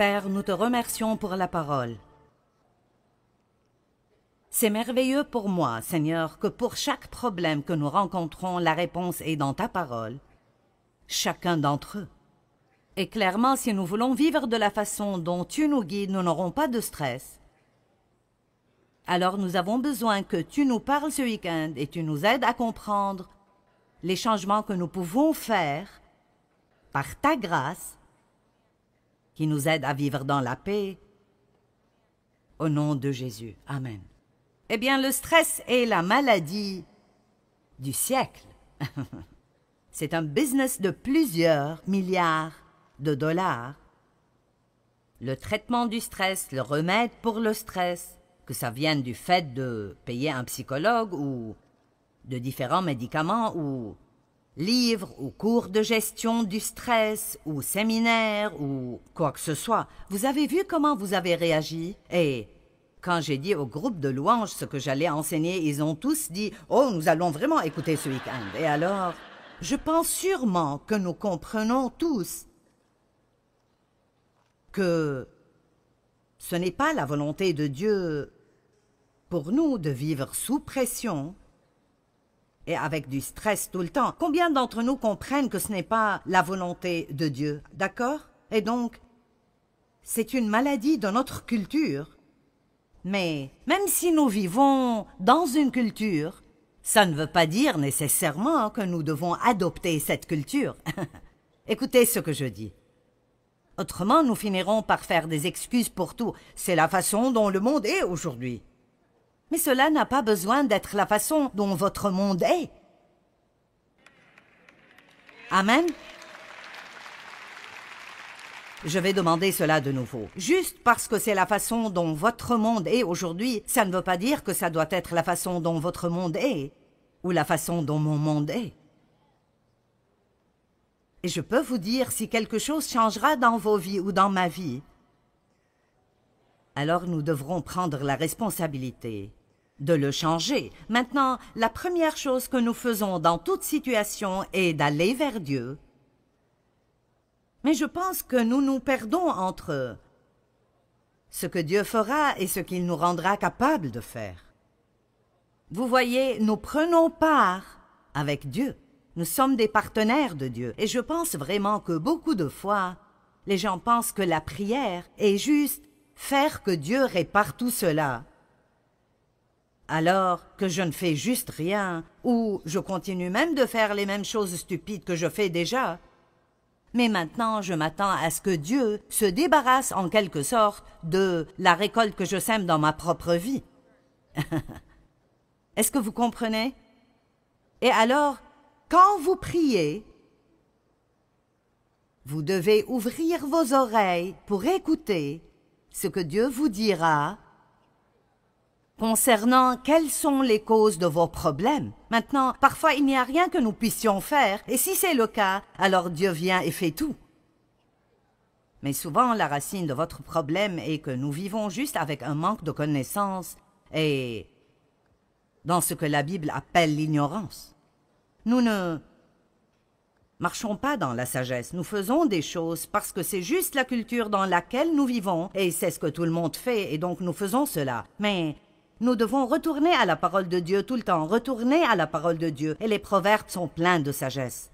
Père, nous te remercions pour la parole. C'est merveilleux pour moi, Seigneur, que pour chaque problème que nous rencontrons, la réponse est dans ta parole, chacun d'entre eux. Et clairement, si nous voulons vivre de la façon dont tu nous guides, nous n'aurons pas de stress. Alors nous avons besoin que tu nous parles ce week-end et tu nous aides à comprendre les changements que nous pouvons faire par ta grâce, qui nous aide à vivre dans la paix. Au nom de Jésus. Amen. Eh bien, le stress est la maladie du siècle. C'est un business de plusieurs milliards de dollars. Le traitement du stress, le remède pour le stress, que ça vienne du fait de payer un psychologue ou de différents médicaments ou livres ou cours de gestion du stress ou séminaires ou quoi que ce soit. Vous avez vu comment vous avez réagi? Et quand j'ai dit au groupe de louanges ce que j'allais enseigner, ils ont tous dit « Oh, nous allons vraiment écouter ce week-end. » Et alors, je pense sûrement que nous comprenons tous que ce n'est pas la volonté de Dieu pour nous de vivre sous pression et avec du stress tout le temps. Combien d'entre nous comprennent que ce n'est pas la volonté de Dieu, d'accord? Et donc, c'est une maladie de notre culture. Mais même si nous vivons dans une culture, ça ne veut pas dire nécessairement que nous devons adopter cette culture. Écoutez ce que je dis. Autrement, nous finirons par faire des excuses pour tout. C'est la façon dont le monde est aujourd'hui. Mais cela n'a pas besoin d'être la façon dont votre monde est. Amen. Je vais demander cela de nouveau. Juste parce que c'est la façon dont votre monde est aujourd'hui, ça ne veut pas dire que ça doit être la façon dont votre monde est, ou la façon dont mon monde est. Et je peux vous dire, si quelque chose changera dans vos vies ou dans ma vie, alors nous devrons prendre la responsabilité de le changer. Maintenant, la première chose que nous faisons dans toute situation est d'aller vers Dieu. Mais je pense que nous nous perdons entre ce que Dieu fera et ce qu'il nous rendra capables de faire. Vous voyez, nous prenons part avec Dieu. Nous sommes des partenaires de Dieu. Et je pense vraiment que beaucoup de fois, les gens pensent que la prière est juste faire que Dieu répare tout cela. Alors que je ne fais juste rien, ou je continue même de faire les mêmes choses stupides que je fais déjà. Mais maintenant, je m'attends à ce que Dieu se débarrasse en quelque sorte de la récolte que je sème dans ma propre vie. Est-ce que vous comprenez? Et alors, quand vous priez, vous devez ouvrir vos oreilles pour écouter ce que Dieu vous dira concernant quelles sont les causes de vos problèmes. Maintenant, parfois il n'y a rien que nous puissions faire, et si c'est le cas, alors Dieu vient et fait tout. Mais souvent, la racine de votre problème est que nous vivons juste avec un manque de connaissances et dans ce que la Bible appelle l'ignorance. Nous ne marchons pas dans la sagesse, nous faisons des choses parce que c'est juste la culture dans laquelle nous vivons, et c'est ce que tout le monde fait, et donc nous faisons cela. Mais nous devons retourner à la parole de Dieu tout le temps, retourner à la parole de Dieu, et les proverbes sont pleins de sagesse.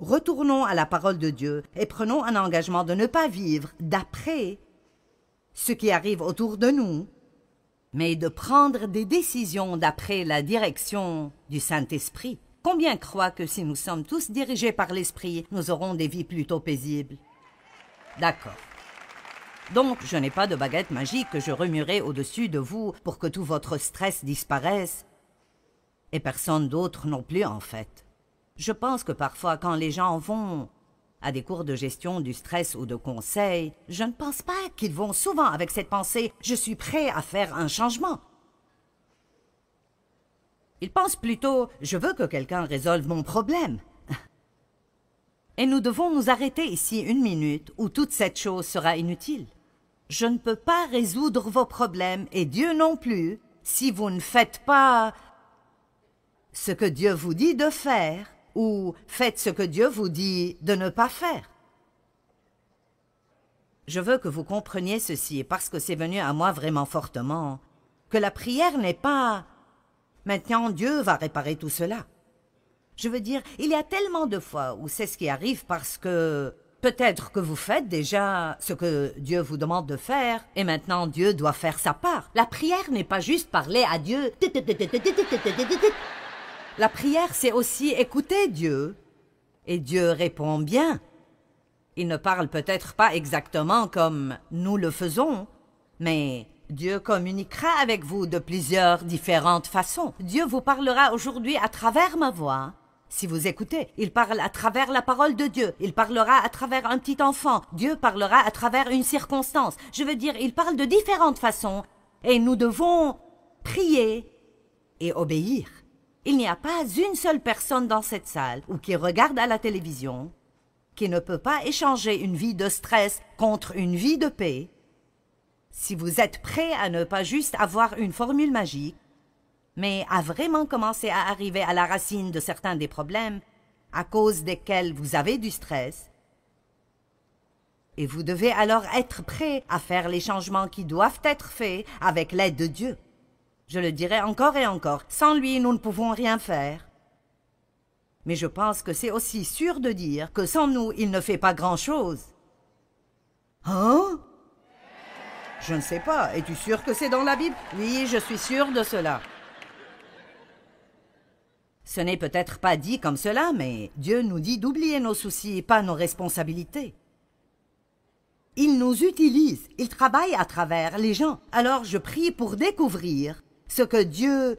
Retournons à la parole de Dieu et prenons un engagement de ne pas vivre d'après ce qui arrive autour de nous, mais de prendre des décisions d'après la direction du Saint-Esprit. Combien croient que si nous sommes tous dirigés par l'Esprit, nous aurons des vies plutôt paisibles? D'accord. Donc, je n'ai pas de baguette magique que je remuerai au-dessus de vous pour que tout votre stress disparaisse. Et personne d'autre non plus, en fait. Je pense que parfois, quand les gens vont à des cours de gestion du stress ou de conseils, je ne pense pas qu'ils vont souvent avec cette pensée « je suis prêt à faire un changement ». Ils pensent plutôt « je veux que quelqu'un résolve mon problème ». Et nous devons nous arrêter ici une minute où toute cette chose sera inutile. Je ne peux pas résoudre vos problèmes, et Dieu non plus, si vous ne faites pas ce que Dieu vous dit de faire, ou faites ce que Dieu vous dit de ne pas faire. Je veux que vous compreniez ceci, parce que c'est venu à moi vraiment fortement, que la prière n'est pas « maintenant Dieu va réparer tout cela ». Je veux dire, il y a tellement de fois où c'est ce qui arrive parce que peut-être que vous faites déjà ce que Dieu vous demande de faire et maintenant Dieu doit faire sa part. La prière n'est pas juste parler à Dieu. La prière, c'est aussi écouter Dieu. Et Dieu répond bien. Il ne parle peut-être pas exactement comme nous le faisons, mais Dieu communiquera avec vous de plusieurs différentes façons. Dieu vous parlera aujourd'hui à travers ma voix. Si vous écoutez, il parle à travers la parole de Dieu. Il parlera à travers un petit enfant. Dieu parlera à travers une circonstance. Je veux dire, il parle de différentes façons. Et nous devons prier et obéir. Il n'y a pas une seule personne dans cette salle ou qui regarde à la télévision qui ne peut pas échanger une vie de stress contre une vie de paix. Si vous êtes prêt à ne pas juste avoir une formule magique, mais à vraiment commencer à arriver à la racine de certains des problèmes à cause desquels vous avez du stress, et vous devez alors être prêt à faire les changements qui doivent être faits avec l'aide de Dieu. Je le dirai encore et encore, sans lui nous ne pouvons rien faire. Mais je pense que c'est aussi sûr de dire que sans nous, il ne fait pas grand-chose. Hein? Je ne sais pas. Es-tu sûr que c'est dans la Bible? Oui, je suis sûr de cela. Ce n'est peut-être pas dit comme cela, mais Dieu nous dit d'oublier nos soucis et pas nos responsabilités. Il nous utilise, il travaille à travers les gens. Alors je prie pour découvrir ce que Dieu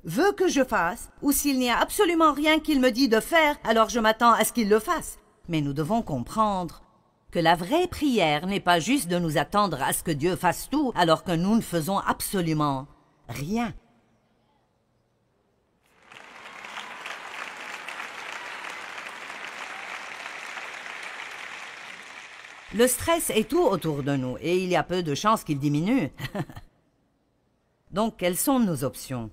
veut que je fasse, ou s'il n'y a absolument rien qu'il me dit de faire, alors je m'attends à ce qu'il le fasse. Mais nous devons comprendre que la vraie prière n'est pas juste de nous attendre à ce que Dieu fasse tout, alors que nous ne faisons absolument rien. Le stress est tout autour de nous, et il y a peu de chances qu'il diminue. Donc, quelles sont nos options?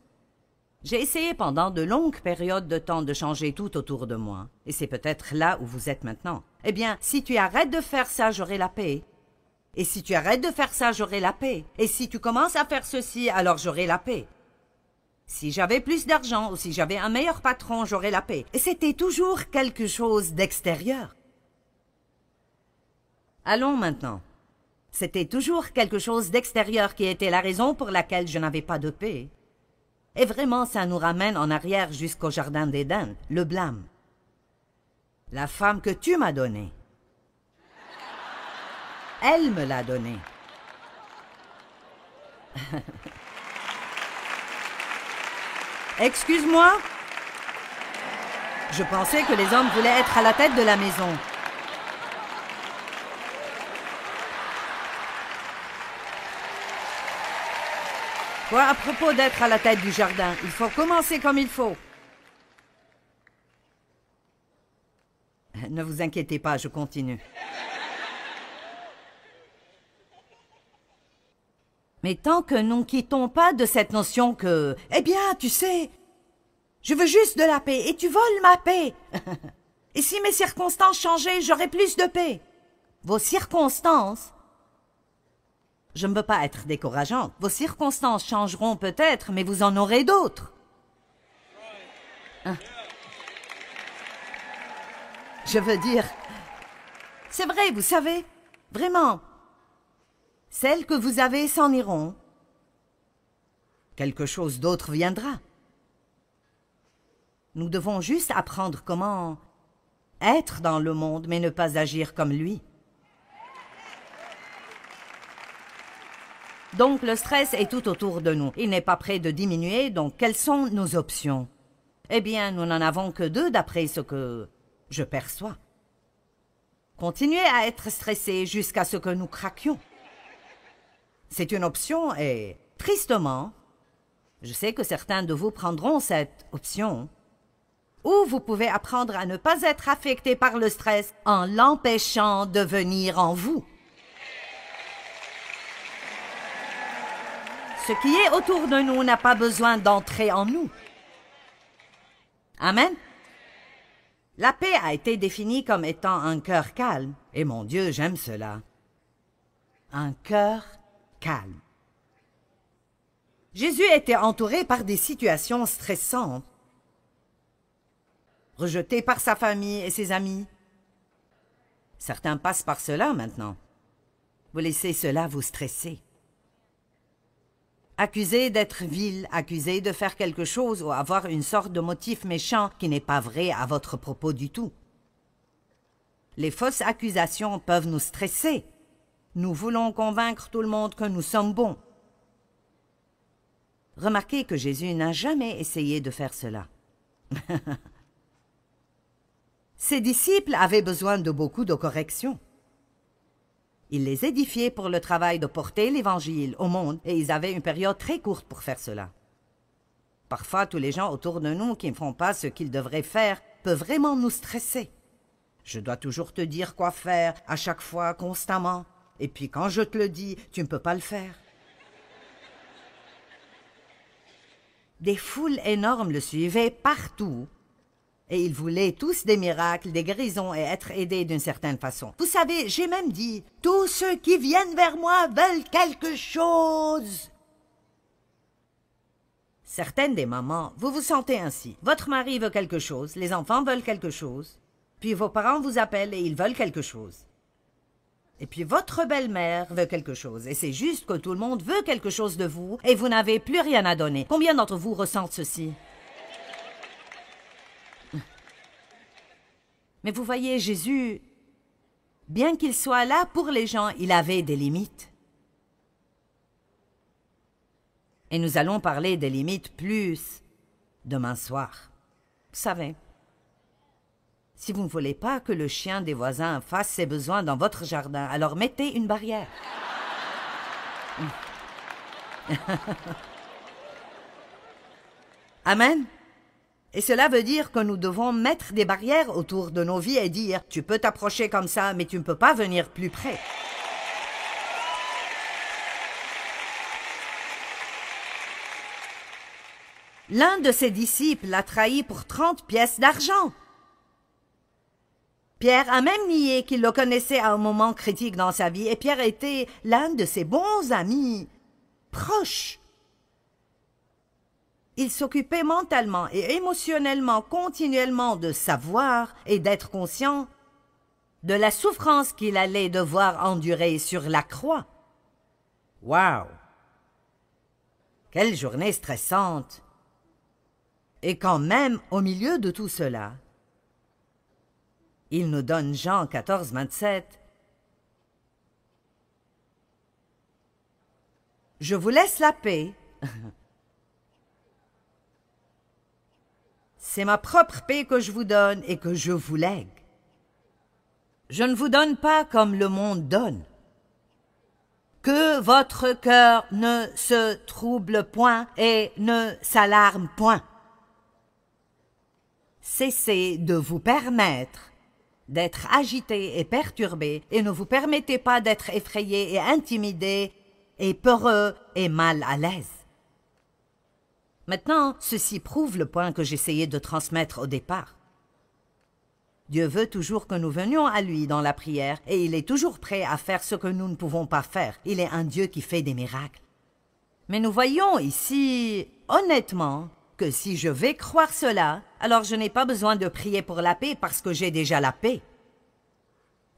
J'ai essayé pendant de longues périodes de temps de changer tout autour de moi. Et c'est peut-être là où vous êtes maintenant. Eh bien, si tu arrêtes de faire ça, j'aurai la paix. Et si tu arrêtes de faire ça, j'aurai la paix. Et si tu commences à faire ceci, alors j'aurai la paix. Si j'avais plus d'argent ou si j'avais un meilleur patron, j'aurais la paix. Et c'était toujours quelque chose d'extérieur. Allons maintenant. C'était toujours quelque chose d'extérieur qui était la raison pour laquelle je n'avais pas de paix. Et vraiment, ça nous ramène en arrière jusqu'au jardin d'Éden, le blâme. La femme que tu m'as donnée, elle me l'a donnée. Excuse-moi? Je pensais que les hommes voulaient être à la tête de la maison. Quoi, à propos d'être à la tête du jardin, il faut commencer comme il faut. Ne vous inquiétez pas, je continue. Mais tant que nous ne quittons pas de cette notion que, eh bien, tu sais, je veux juste de la paix et tu voles ma paix. Et si mes circonstances changeaient, j'aurais plus de paix. Vos circonstances? Je ne veux pas être décourageante. Vos circonstances changeront peut-être, mais vous en aurez d'autres. Hein? Je veux dire, c'est vrai, vous savez, vraiment, celles que vous avez s'en iront. Quelque chose d'autre viendra. Nous devons juste apprendre comment être dans le monde, mais ne pas agir comme lui. Donc le stress est tout autour de nous. Il n'est pas prêt de diminuer, donc quelles sont nos options? Eh bien, nous n'en avons que deux d'après ce que je perçois. Continuer à être stressé jusqu'à ce que nous craquions. C'est une option et, tristement, je sais que certains de vous prendront cette option. Ou vous pouvez apprendre à ne pas être affecté par le stress en l'empêchant de venir en vous. Ce qui est autour de nous n'a pas besoin d'entrer en nous. Amen. La paix a été définie comme étant un cœur calme. Et mon Dieu, j'aime cela. un cœur calme. Jésus était entouré par des situations stressantes, rejeté par sa famille et ses amis. Certains passent par cela maintenant. Vous laissez cela vous stresser. Accusé d'être vil, accusé de faire quelque chose ou avoir une sorte de motif méchant qui n'est pas vrai à votre propos du tout. Les fausses accusations peuvent nous stresser. Nous voulons convaincre tout le monde que nous sommes bons. Remarquez que Jésus n'a jamais essayé de faire cela. Ses disciples avaient besoin de beaucoup de corrections. Il les édifiait pour le travail de porter l'Évangile au monde et ils avaient une période très courte pour faire cela. Parfois, tous les gens autour de nous qui ne font pas ce qu'ils devraient faire peuvent vraiment nous stresser. Je dois toujours te dire quoi faire, à chaque fois, constamment. Et puis quand je te le dis, tu ne peux pas le faire. Des foules énormes le suivaient partout. Et ils voulaient tous des miracles, des guérisons et être aidés d'une certaine façon. Vous savez, j'ai même dit, tous ceux qui viennent vers moi veulent quelque chose. Certaines des mamans, vous vous sentez ainsi. Votre mari veut quelque chose, les enfants veulent quelque chose, puis vos parents vous appellent et ils veulent quelque chose. Et puis votre belle-mère veut quelque chose, et c'est juste que tout le monde veut quelque chose de vous, et vous n'avez plus rien à donner. Combien d'entre vous ressentent ceci? Mais vous voyez, Jésus, bien qu'il soit là pour les gens, il avait des limites. Et nous allons parler des limites plus demain soir. Vous savez, si vous ne voulez pas que le chien des voisins fasse ses besoins dans votre jardin, alors mettez une barrière. Amen. Et cela veut dire que nous devons mettre des barrières autour de nos vies et dire « Tu peux t'approcher comme ça, mais tu ne peux pas venir plus près. » L'un de ses disciples l'a trahi pour 30 pièces d'argent. Pierre a même nié qu'il le connaissait à un moment critique dans sa vie, et Pierre était l'un de ses bons amis proches. Il s'occupait mentalement et émotionnellement continuellement de savoir et d'être conscient de la souffrance qu'il allait devoir endurer sur la croix. Waouh! Quelle journée stressante! Et quand même, au milieu de tout cela, il nous donne Jean 14, 27. « Je vous laisse la paix. » C'est ma propre paix que je vous donne et que je vous lègue. Je ne vous donne pas comme le monde donne. Que votre cœur ne se trouble point et ne s'alarme point. Cessez de vous permettre d'être agité et perturbé et ne vous permettez pas d'être effrayé et intimidé et peureux et mal à l'aise. Maintenant, ceci prouve le point que j'essayais de transmettre au départ. Dieu veut toujours que nous venions à lui dans la prière et il est toujours prêt à faire ce que nous ne pouvons pas faire. Il est un Dieu qui fait des miracles. Mais nous voyons ici, honnêtement, que si je vais croire cela, alors je n'ai pas besoin de prier pour la paix parce que j'ai déjà la paix.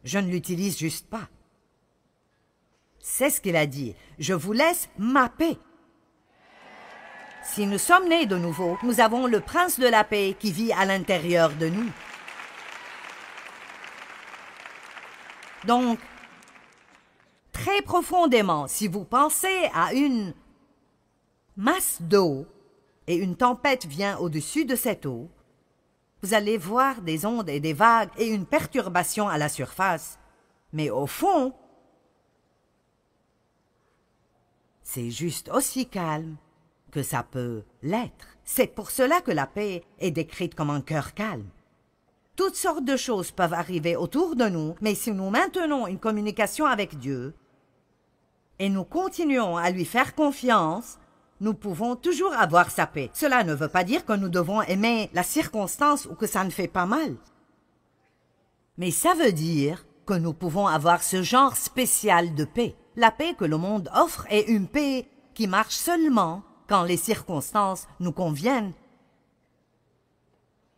Je ne l'utilise juste pas. C'est ce qu'il a dit. Je vous laisse ma paix. Si nous sommes nés de nouveau, nous avons le prince de la paix qui vit à l'intérieur de nous. Donc, très profondément, si vous pensez à une masse d'eau et une tempête vient au-dessus de cette eau, vous allez voir des ondes et des vagues et une perturbation à la surface. Mais au fond, c'est juste aussi calme que ça peut l'être. C'est pour cela que la paix est décrite comme un cœur calme. Toutes sortes de choses peuvent arriver autour de nous, mais si nous maintenons une communication avec Dieu et nous continuons à lui faire confiance, nous pouvons toujours avoir sa paix. Cela ne veut pas dire que nous devons aimer la circonstance ou que ça ne fait pas mal. Mais ça veut dire que nous pouvons avoir ce genre spécial de paix. La paix que le monde offre est une paix qui marche seulement quand les circonstances nous conviennent.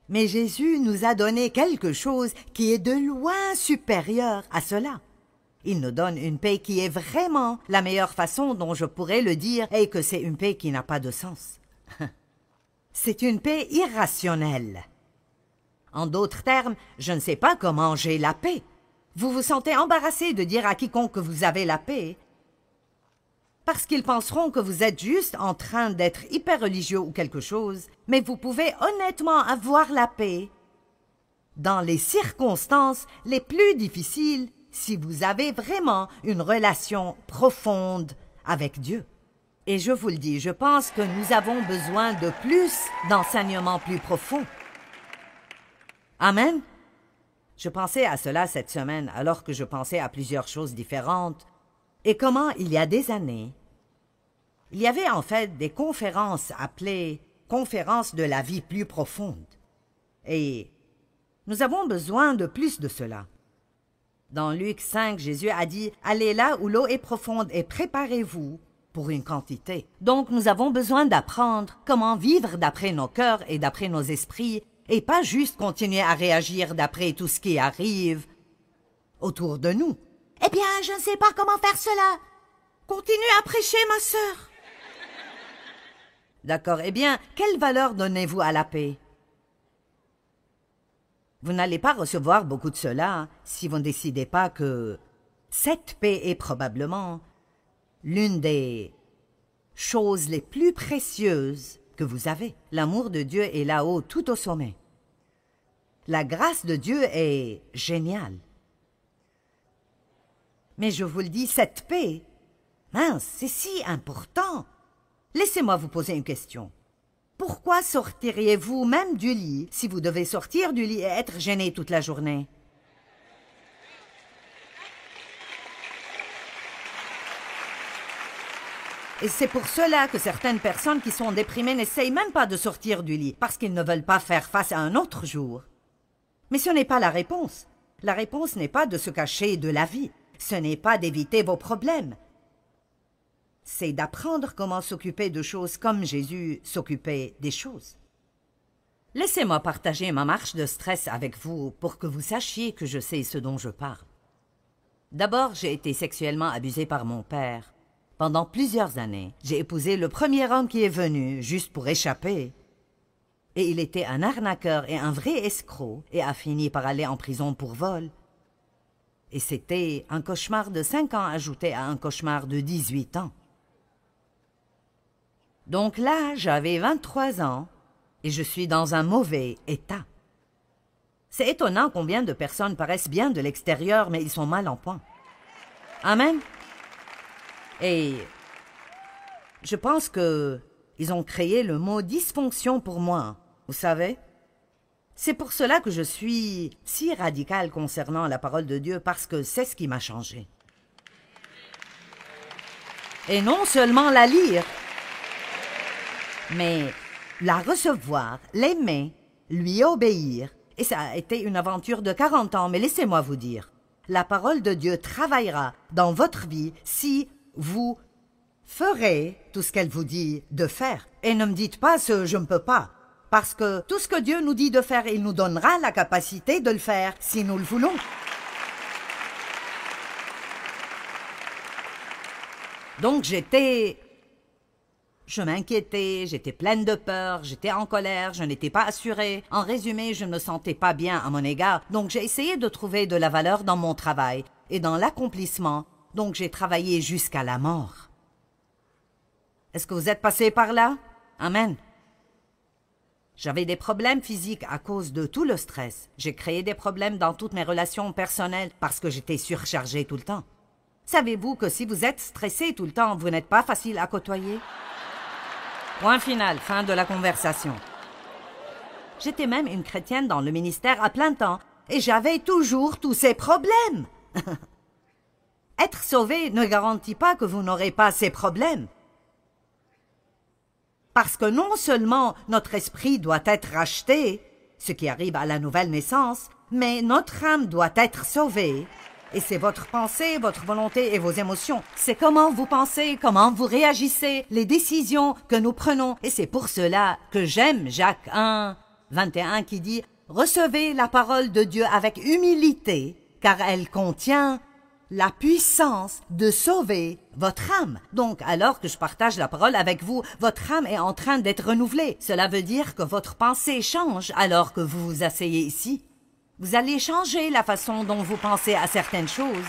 Mais Jésus nous a donné quelque chose qui est de loin supérieur à cela. Il nous donne une paix qui est vraiment la meilleure façon dont je pourrais le dire et que c'est une paix qui n'a pas de sens. C'est une paix irrationnelle. En d'autres termes, je ne sais pas comment j'ai la paix. Vous vous sentez embarrassé de dire à quiconque que vous avez la paix parce qu'ils penseront que vous êtes juste en train d'être hyper religieux ou quelque chose, mais vous pouvez honnêtement avoir la paix dans les circonstances les plus difficiles si vous avez vraiment une relation profonde avec Dieu. Et je vous le dis, je pense que nous avons besoin de plus d'enseignements plus profonds. Amen. Je pensais à cela cette semaine alors que je pensais à plusieurs choses différentes et comment il y a des années, il y avait en fait des conférences appelées « conférences de la vie plus profonde ». Et nous avons besoin de plus de cela. Dans Luc 5, Jésus a dit « Allez là où l'eau est profonde et préparez-vous pour une quantité ». Donc nous avons besoin d'apprendre comment vivre d'après nos cœurs et d'après nos esprits et pas juste continuer à réagir d'après tout ce qui arrive autour de nous. « Eh bien, je ne sais pas comment faire cela. Continue à prêcher, ma sœur. » D'accord, eh bien, quelle valeur donnez-vous à la paix? Vous n'allez pas recevoir beaucoup de cela si vous ne décidez pas que cette paix est probablement l'une des choses les plus précieuses que vous avez. L'amour de Dieu est là-haut, tout au sommet. La grâce de Dieu est géniale. Mais je vous le dis, cette paix, mince, c'est si important. Laissez-moi vous poser une question. Pourquoi sortiriez-vous même du lit si vous devez sortir du lit et être gêné toute la journée? Et c'est pour cela que certaines personnes qui sont déprimées n'essayent même pas de sortir du lit, parce qu'ils ne veulent pas faire face à un autre jour. Mais ce n'est pas la réponse. La réponse n'est pas de se cacher de la vie. Ce n'est pas d'éviter vos problèmes. C'est d'apprendre comment s'occuper de choses comme Jésus s'occupait des choses. Laissez-moi partager ma marche de stress avec vous pour que vous sachiez que je sais ce dont je parle. D'abord, j'ai été sexuellement abusée par mon père. Pendant plusieurs années, j'ai épousé le premier homme qui est venu, juste pour échapper. Et il était un arnaqueur et un vrai escroc, et a fini par aller en prison pour vol. Et c'était un cauchemar de 5 ans ajouté à un cauchemar de 18 ans. Donc là, j'avais 23 ans, et je suis dans un mauvais état. C'est étonnant combien de personnes paraissent bien de l'extérieur, mais ils sont mal en point. Amen. Et je pense que ils ont créé le mot dysfonction pour moi, vous savez. C'est pour cela que je suis si radicale concernant la parole de Dieu, parce que c'est ce qui m'a changé. Et non seulement la lire, mais la recevoir, l'aimer, lui obéir. Et ça a été une aventure de 40 ans, mais laissez-moi vous dire, la parole de Dieu travaillera dans votre vie si vous ferez tout ce qu'elle vous dit de faire. Et ne me dites pas ce « je ne peux pas », parce que tout ce que Dieu nous dit de faire, il nous donnera la capacité de le faire si nous le voulons. Donc je m'inquiétais, j'étais pleine de peur, j'étais en colère, je n'étais pas assurée. En résumé, je ne me sentais pas bien à mon égard, donc j'ai essayé de trouver de la valeur dans mon travail et dans l'accomplissement, donc j'ai travaillé jusqu'à la mort. Est-ce que vous êtes passé par là? Amen. J'avais des problèmes physiques à cause de tout le stress. J'ai créé des problèmes dans toutes mes relations personnelles parce que j'étais surchargée tout le temps. Savez-vous que si vous êtes stressé tout le temps, vous n'êtes pas facile à côtoyer? Point final, fin de la conversation. J'étais même une chrétienne dans le ministère à plein temps et j'avais toujours tous ces problèmes. Être sauvé ne garantit pas que vous n'aurez pas ces problèmes. Parce que non seulement notre esprit doit être racheté, ce qui arrive à la nouvelle naissance, mais notre âme doit être sauvée Et c'est votre pensée, votre volonté et vos émotions. C'est comment vous pensez, comment vous réagissez, les décisions que nous prenons. Et c'est pour cela que j'aime Jacques 1, 21 qui dit « Recevez la parole de Dieu avec humilité, car elle contient la puissance de sauver votre âme. » Donc, alors que je partage la parole avec vous, votre âme est en train d'être renouvelée. Cela veut dire que votre pensée change alors que vous vous asseyez ici. Vous allez changer la façon dont vous pensez à certaines choses.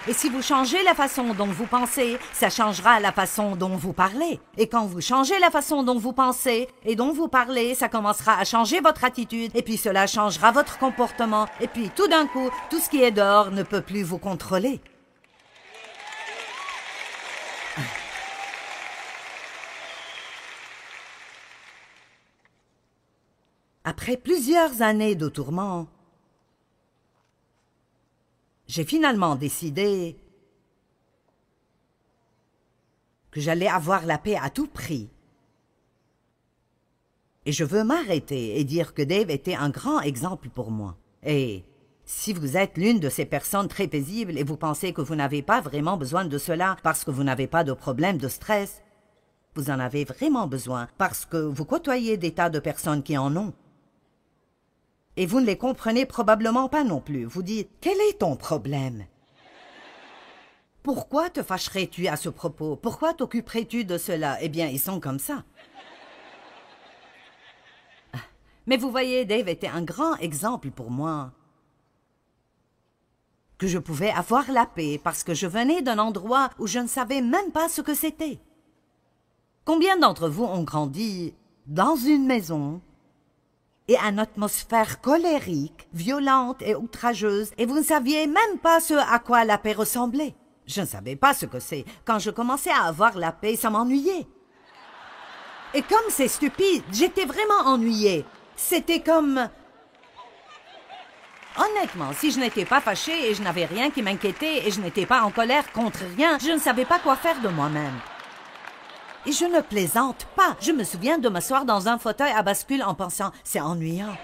Et si vous changez la façon dont vous pensez, ça changera la façon dont vous parlez. Et quand vous changez la façon dont vous pensez et dont vous parlez, ça commencera à changer votre attitude. Et puis cela changera votre comportement. Et puis tout d'un coup, tout ce qui est dehors ne peut plus vous contrôler. Après plusieurs années de tourments, j'ai finalement décidé que j'allais avoir la paix à tout prix. Et je veux m'arrêter et dire que Dave était un grand exemple pour moi. Et si vous êtes l'une de ces personnes très paisibles et vous pensez que vous n'avez pas vraiment besoin de cela parce que vous n'avez pas de problème de stress, vous en avez vraiment besoin parce que vous côtoyez des tas de personnes qui en ont. Et vous ne les comprenez probablement pas non plus. Vous dites, quel est ton problème? Pourquoi te fâcherais-tu à ce propos? Pourquoi t'occuperais-tu de cela? Eh bien, ils sont comme ça. Mais vous voyez, Dave était un grand exemple pour moi. Que je pouvais avoir la paix parce que je venais d'un endroit où je ne savais même pas ce que c'était. Combien d'entre vous ont grandi dans une maison et une atmosphère colérique, violente et outrageuse, et vous ne saviez même pas ce à quoi la paix ressemblait? Je ne savais pas ce que c'est. Quand je commençais à avoir la paix, ça m'ennuyait. Et comme c'est stupide, j'étais vraiment ennuyée. C'était comme... Honnêtement, si je n'étais pas fâchée et je n'avais rien qui m'inquiétait et je n'étais pas en colère contre rien, je ne savais pas quoi faire de moi-même. Et je ne plaisante pas. Je me souviens de m'asseoir dans un fauteuil à bascule en pensant « c'est ennuyant ».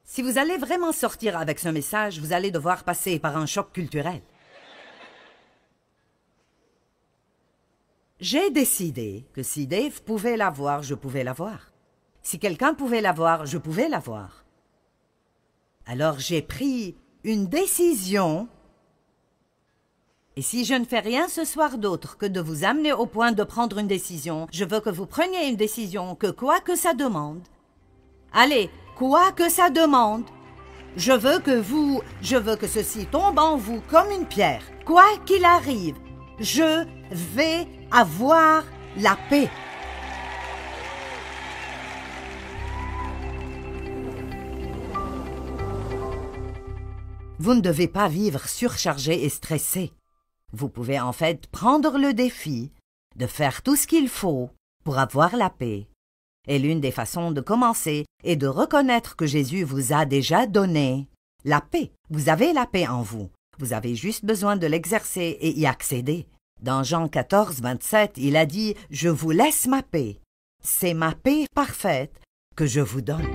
Si vous allez vraiment sortir avec ce message, vous allez devoir passer par un choc culturel. J'ai décidé que si Dave pouvait l'avoir, je pouvais l'avoir. Si quelqu'un pouvait l'avoir, je pouvais l'avoir. Alors j'ai pris une décision, et si je ne fais rien ce soir d'autre que de vous amener au point de prendre une décision, je veux que vous preniez une décision que quoi que ça demande, allez, quoi que ça demande, je veux que ceci tombe en vous comme une pierre. Quoi qu'il arrive, je vais avoir la paix. Vous ne devez pas vivre surchargé et stressé. Vous pouvez en fait prendre le défi de faire tout ce qu'il faut pour avoir la paix. Et l'une des façons de commencer est de reconnaître que Jésus vous a déjà donné la paix. Vous avez la paix en vous. Vous avez juste besoin de l'exercer et y accéder. Dans Jean 14, 27, il a dit « Je vous laisse ma paix. C'est ma paix parfaite que je vous donne. »